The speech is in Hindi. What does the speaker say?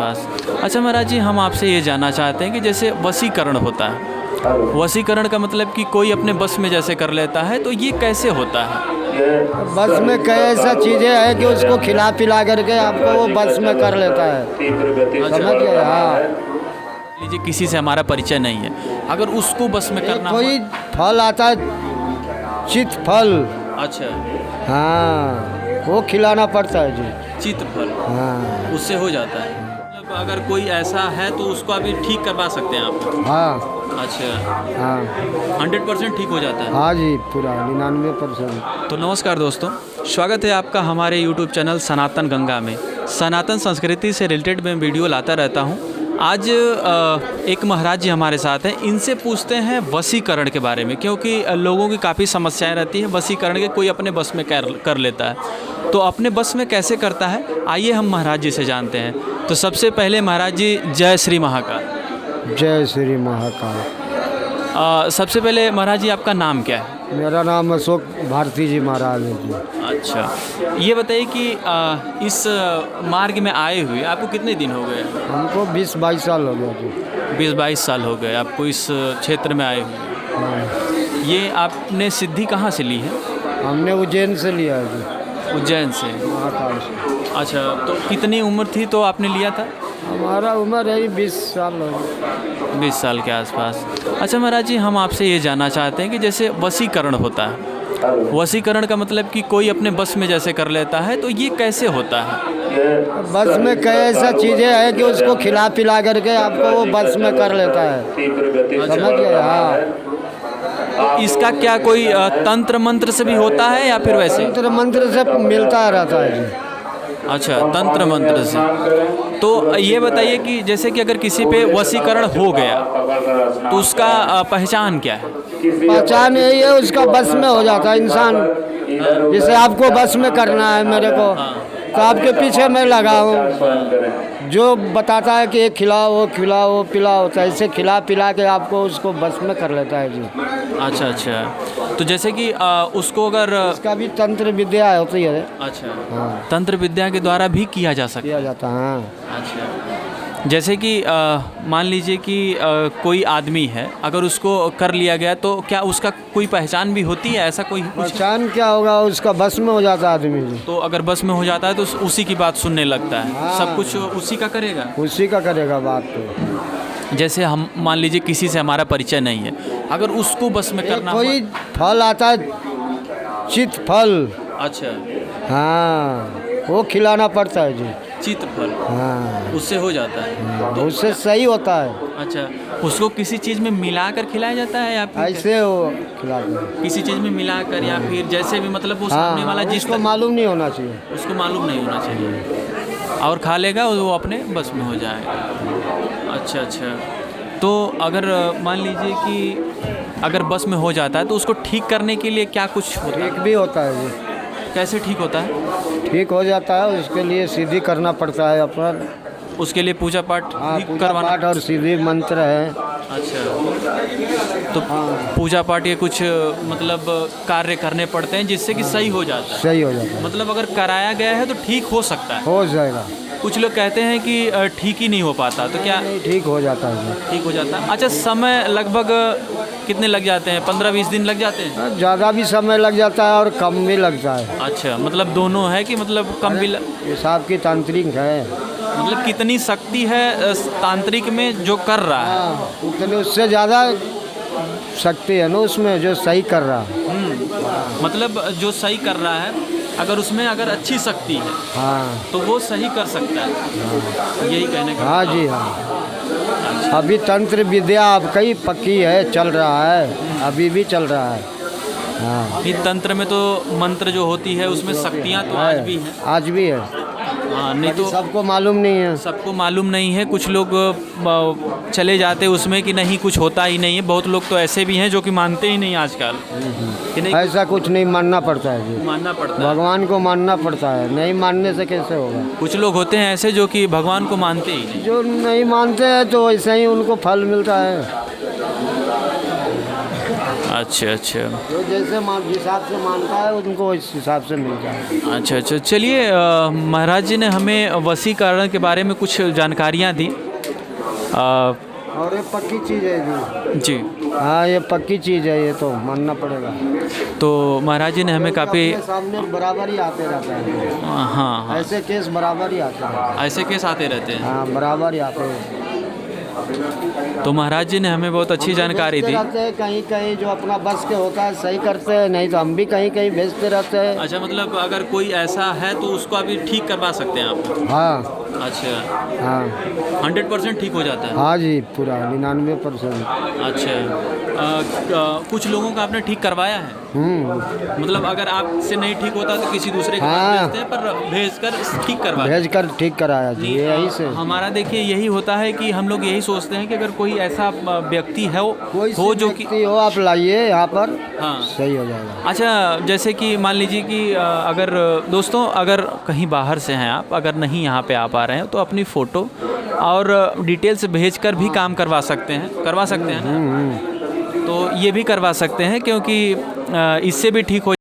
आसपास। अच्छा महाराज जी, हम आपसे ये जानना चाहते हैं कि जैसे वशीकरण होता है, वशीकरण का मतलब कि कोई अपने बस में जैसे कर लेता है, तो ये कैसे होता है? बस में कई ऐसा चीज़ें हैं कि उसको खिला पिला करके आपको वो बस में कर लेता है। समझ गए? हाँ। लीजिए किसी से हमारा परिचय नहीं है, अगर उसको बस में करना कोई फल आता है, चित फल। अच्छा, हाँ, वो खिलाना पड़ता है जी। चित फल, हाँ उससे हो जाता है। मतलब अगर कोई ऐसा है तो उसको अभी ठीक करवा सकते हैं आप? हाँ अच्छा, हाँ 100% ठीक हो जाता है? हाँ जी, पूरा 99%। तो नमस्कार दोस्तों, स्वागत है आपका हमारे YouTube चैनल सनातन गंगा में। सनातन संस्कृति से रिलेटेड मैं वीडियो लाता रहता हूँ। आज एक महाराज जी हमारे साथ हैं, इनसे पूछते हैं वशीकरण के बारे में, क्योंकि लोगों की काफ़ी समस्याएं रहती हैं वशीकरण के। कोई अपने बस में कर लेता है, तो अपने बस में कैसे करता है, आइए हम महाराज जी से जानते हैं। तो सबसे पहले महाराज जी, जय श्री महाकाल। जय श्री महाकाल। सबसे पहले महाराज जी, आपका नाम क्या है? मेरा नाम अशोक भारती जी महाराज है जी। अच्छा, ये बताइए कि इस मार्ग में आए हुए आपको कितने दिन हो गए? हमको 20-22 साल हो गया जी। 20-22 साल हो गए आपको इस क्षेत्र में आए हुए। हाँ। ये आपने सिद्धि कहाँ से ली है? हमने उज्जैन से लिया है जी। उज्जैन से? महाकाल से। अच्छा, तो कितनी उम्र थी तो आपने लिया था? हमारा उम्र है 20 साल हो गई। 20 साल के आसपास। अच्छा महाराज जी, हम आपसे ये जानना चाहते हैं कि जैसे वशीकरण होता है, वशीकरण का मतलब कि कोई अपने बस में जैसे कर लेता है, तो ये कैसे होता है? बस में कई ऐसा चीज़ें हैं कि उसको खिला पिला करके आपको वो बस में कर लेता है। समझ गए? हाँ। तो इसका क्या कोई तंत्र मंत्र से भी होता है या फिर वैसे? तंत्र मंत्र से मिलता रहता है जी। अच्छा, तंत्र मंत्र से। तो ये बताइए कि जैसे कि अगर किसी पे वशीकरण हो गया तो उसका पहचान क्या है? पहचान यही है, उसका बस में हो जाता है इंसान। जैसे आपको बस में करना है मेरे को, तो आपके पीछे मैं लगा हूँ, जो बताता है कि ये खिलाओ, वो खिलाओ, वो पिलाओ, तो ऐसे खिला पिला के आपको उसको बस में कर लेता है जी। अच्छा अच्छा, तो जैसे कि उसको अगर इसका भी तंत्र विद्या होती है। अच्छा, हाँ, तंत्र विद्या के द्वारा भी किया जा सकता किया जाता है। हाँ। है। अच्छा, जैसे कि मान लीजिए कि कोई आदमी है, अगर उसको कर लिया गया तो क्या उसका कोई पहचान भी होती है, ऐसा कोई कुछ? पहचान क्या होगा, उसका बस में हो जाता है आदमी जी। तो अगर बस में हो जाता है तो उसी की बात सुनने लगता है। हाँ। सब कुछ उसी का करेगा। उसी का करेगा बात तो। जैसे हम मान लीजिए किसी से हमारा परिचय नहीं है, अगर उसको बस में करना कोई हुआ। फल आता है, चित फल। अच्छा, हाँ, वो खिलाना पड़ता है जी। चित फल, हाँ, उससे हो जाता है। तो उससे सही होता है। अच्छा, उसको किसी चीज़ में मिलाकर खिलाया जाता है या फिर ऐसे वो खिलाते हैं। किसी चीज़ में मिलाकर, या फिर जैसे भी, मतलब वो सामने वाला हाँ, जिसको उसको मालूम नहीं होना चाहिए। उसको मालूम नहीं होना चाहिए, और खा लेगा वो अपने बस में हो जाएगा। अच्छा अच्छा, तो अगर मान लीजिए कि अगर बस में हो जाता है तो उसको ठीक करने के लिए क्या कुछ होता है? ठीक भी होता है जी। कैसे ठीक होता है? ठीक हो जाता है, उसके लिए सीधी करना पड़ता है अपना। उसके लिए पूजा पाठ हाँ, भी पूजा करवाना? पाठ और सीधी मंत्र है। अच्छा, तो पूजा पाठ ये कुछ मतलब कार्य करने पड़ते हैं जिससे कि सही हो जाता है? सही हो जाता है, मतलब अगर कराया गया है तो ठीक हो सकता है। हो जाएगा। कुछ लोग कहते हैं कि ठीक ही नहीं हो पाता, तो क्या नहीं, ठीक हो जाता है जी। ठीक हो जाता है? अच्छा, समय लगभग कितने लग जाते हैं? 15-20 दिन लग जाते हैं? ज़्यादा भी समय लग जाता है और कम भी लगता है। अच्छा, मतलब दोनों है कि मतलब कम भी हिसाब की तांत्रिक है। मतलब कितनी शक्ति है तांत्रिक में जो कर रहा है? हाँ, उतने उससे ज़्यादा शक्ति है ना उसमें, जो सही कर रहा है। मतलब जो सही कर रहा है, अगर उसमें अगर अच्छी शक्ति है हाँ तो वो सही कर सकता है, यही कहने का? हाँ जी हाँ। अभी तंत्र विद्या अब कई पक्की है, चल रहा है, अभी भी चल रहा है। हाँ, ये तंत्र में तो मंत्र जो होती है उसमें शक्तियाँ तो आज भी हैं। आज भी है। हाँ, नहीं तो सबको मालूम नहीं है। सबको मालूम नहीं है। कुछ लोग चले जाते उसमें कि नहीं कुछ होता ही नहीं है। बहुत लोग तो ऐसे भी हैं जो कि मानते ही नहीं आजकल कि नहीं, ऐसा कुछ नहीं, मानना पड़ता है जी। मानना पड़ता है। भगवान को मानना पड़ता है, नहीं मानने से कैसे होगा। कुछ लोग होते हैं ऐसे जो कि भगवान को मानते ही नहीं। जो नहीं मानते हैं तो वैसे ही उनको फल मिलता है। अच्छा अच्छा जो जैसे हिसाब से मानता है उनको इस हिसाब से मिलता है। अच्छा अच्छा। चलिए महाराज जी ने हमें वशीकरण के बारे में कुछ जानकारियाँ दी। और ये पक्की चीज़ है जी। हाँ, ये पक्की चीज़ है, ये तो मानना पड़ेगा। तो महाराज जी ने हमें काफ़ी अपने सामने बराबर ही आते रहते हैं। हाँ हाँ, ऐसे केस बराबर ही आते हैं। ऐसे केस आते रहते हैं। हाँ, बराबर ही आते हैं। तो महाराज जी ने हमें बहुत अच्छी जानकारी दी। रहते हैं कहीं कहीं जो अपना बस के होता है सही करते हैं, नहीं तो हम भी कहीं कहीं भेजते रहते हैं। अच्छा, मतलब अगर कोई ऐसा है तो उसको अभी ठीक करवा सकते हैं आप? हाँ अच्छा, हाँ 100% ठीक हो जाता है? हाँ जी, पूरा 99%। अच्छा, कुछ लोगों का आपने ठीक करवाया है? मतलब अगर आपसे नहीं ठीक होता तो किसी दूसरे के पास हाँ। भेजते हैं, पर भेजकर ठीक करवा भेज कर ठीक कराया जी, यही से। हमारा देखिए यही होता है कि हम लोग यही सोचते हैं कि अगर कोई ऐसा व्यक्ति है कोई हो जो कि हो आप लाइए यहाँ पर, हाँ सही हो जाएगा। अच्छा, जैसे कि मान लीजिए कि अगर दोस्तों अगर कहीं बाहर से हैं आप, अगर नहीं यहाँ पे आ पा रहे हैं तो अपनी फ़ोटो और डिटेल्स भेजकर भी काम करवा सकते हैं ना? तो ये भी करवा सकते हैं क्योंकि इससे भी ठीक हो